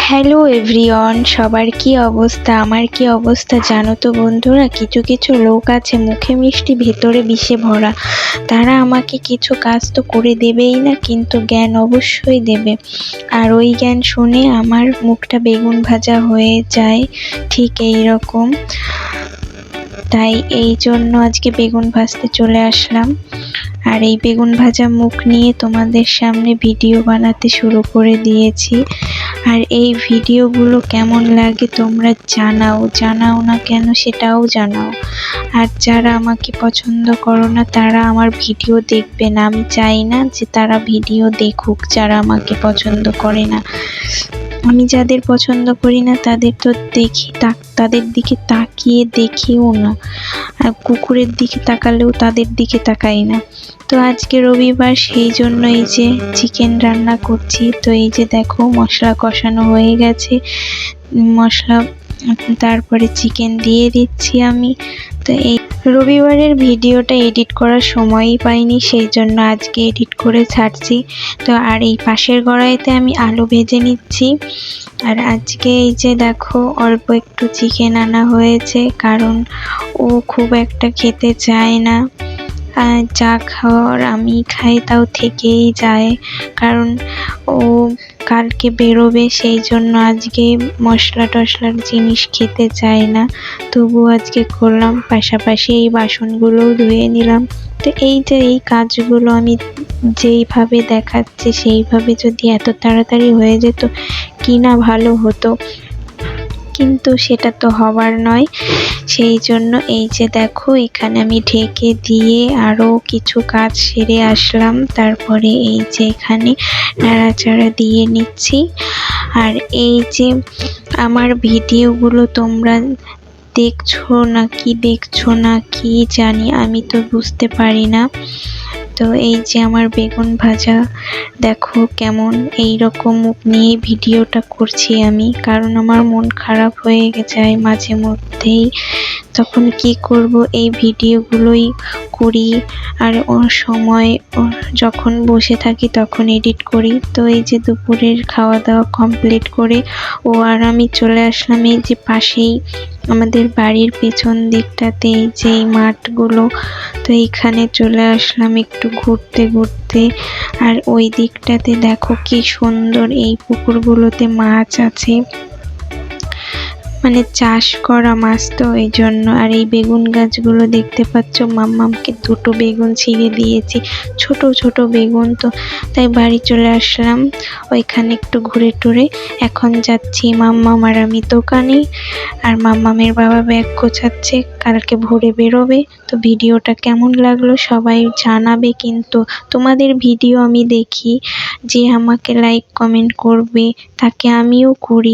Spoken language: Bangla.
হ্যালো এভরিওয়ান, সবার কি অবস্থা? আমার কি অবস্থা জানো তো বন্ধুরা? কিছু কিছু লোক আছে মুখে মিষ্টি ভেতরে বিষে ভরা। তারা আমাকে কিছু কাজ তো করে দেবেই না, কিন্তু জ্ঞান অবশ্যই দেবে। আর ওই জ্ঞান শুনে আমার মুখটা বেগুন ভাজা হয়ে যায়, ঠিক এই রকম। তাই এই জন্য আজকে বেগুন ভাজতে চলে আসলাম। আর এই বেগুন ভাজা মুখ নিয়ে তোমাদের সামনে ভিডিও বানাতে শুরু করে দিয়েছি। আর এই ভিডিওগুলো কেমন লাগে তোমরা জানাও না কেন সেটাও জানাও। আর যারা আমাকে পছন্দ করো না তারা আমার ভিডিও দেখবে না। আমি চাই না যে তারা ভিডিও দেখুক, যারা আমাকে পছন্দ করে না। আমি যাদের পছন্দ করি না তাদের তো তাদের দিকে তাকিয়ে দেখিও না। আর কুকুরের দিকে তাকালেও তাদের দিকে তাকাই না। তো আজকে রবিবার, সেই জন্য এই যে চিকেন রান্না করছি। তো এই যে দেখো মশলা কষানো হয়ে গেছে, মশলা তারপরে চিকেন দিয়ে দিচ্ছি আমি। তো এই রবিবারের ভিডিওটা এডিট করার সময়ই পাইনি, সেই জন্য আজকে এডিট করে ছাড়ছি। তো আর এই পাশের কড়াইতে আমি আলু ভেজে নিচ্ছি। আর আজকে এই যে দেখো অল্প একটু চিকেন আনা হয়েছে, কারণ ও খুব একটা খেতে চায় না। যা খাওয়ার আমি খাই তাও থেকেই যায়, কারণ ও কালকে বেরোবে, সেই জন্য আজকে মশলা টশলার জিনিস খেতে চায় না। তবু আজকে করলাম, পাশাপাশি এই বাসনগুলোও ধুয়ে নিলাম। তো এই যে এই কাজগুলো আমি যেইভাবে দেখাচ্ছি সেইভাবে যদি এত তাড়াতাড়ি হয়ে যেত কি না ভালো হতো, কিন্তু সেটা তো হবার নয়। সেই জন্য এই যে দেখো এখানে আমি ঢেকে দিয়ে আরও কিছু কাজ সেরে আসলাম। তারপরে এই যে এখানে নাড়াচাড়া দিয়ে নিচ্ছি। আর এই যে আমার ভিডিওগুলো তোমরা দেখছো না কি জানি, আমি তো বুঝতে পারি না। তো এই যে আমার বেগুন ভাজা দেখো কেমন, এই রকম মুখ নিয়ে ভিডিওটা করছি আমি, কারণ আমার মন খারাপ হয়ে যায় মাঝে মধ্যেই। তখন কি করব, এই ভিডিওগুলোই করি। আর সময় যখন বসে থাকি তখন এডিট করি। তো এই যে দুপুরের খাওয়া দাওয়া কমপ্লিট করে ও আর আমি চলে আসলাম এই যে পাশেই আমাদের বাড়ির পেছন দিকটাতে এই যে মাঠগুলো। তো এইখানে চলে আসলাম একটু ঘুরতে। আর ওই দিকটাতে দেখো কি সুন্দর, এই পুকুরগুলোতে মাছ আছে, মানে চাষ করা মাছ, তো এই জন্য। আর এই বেগুন গাছগুলো দেখতে পাচ্ছ, মাম্মামকে 2টো বেগুন ছিঁড়ে দিয়েছি, ছোট বেগুন। তো তাই বাড়ি চলে আসলাম, ওইখানে একটু ঘুরে টুরে এখন যাচ্ছি মাম্মাম আর আমি দোকানে। আর মাম্মামের বাবা ব্যাগ গোছাচ্ছে, কালকে ভোরে বেরোবে। তো ভিডিওটা কেমন লাগলো সবাই জানাবে, কিন্তু তোমাদের ভিডিও আমি দেখি, যে আমাকে লাইক কমেন্ট করবে তাকে আমিও করি।